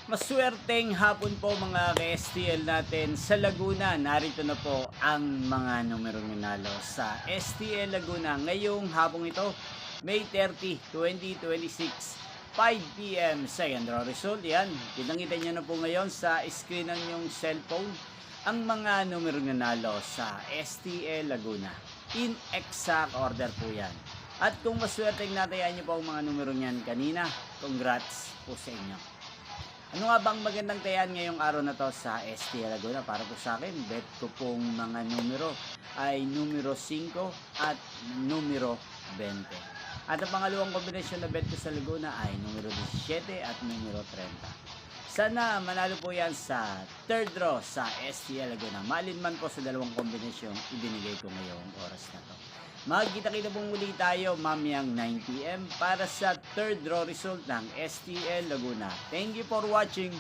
Maswerteng hapon po mga ka-STL natin sa Laguna. Narito na po ang mga numerong nanalo sa STL Laguna ngayong hapong ito, May 30, 2026, 5 p.m. Second draw result. Yan, pinangitan nyo na po ngayon sa screen ng inyong cellphone ang mga numerong nanalo sa STL Laguna. In exact order po yan. At kung maswerteng natayan nyo po ang mga numero niyan kanina, congrats po sa inyo. Ano nga bang magandang tayan ngayong araw na to sa STL Laguna? Para po sa akin, bet ko pong mga numero ay numero 5 at numero 20. At ang pangalawang kombinasyon na bet ko sa Laguna ay numero 17 at numero 30. Sana manalo po yan sa third draw sa STL Laguna. Malinman po sa dalawang kombinasyong ibinigay ko ngayong oras na to. Magkita-kita pong muli tayo mamayang 9 p.m. para sa third draw result ng STL Laguna. Thank you for watching.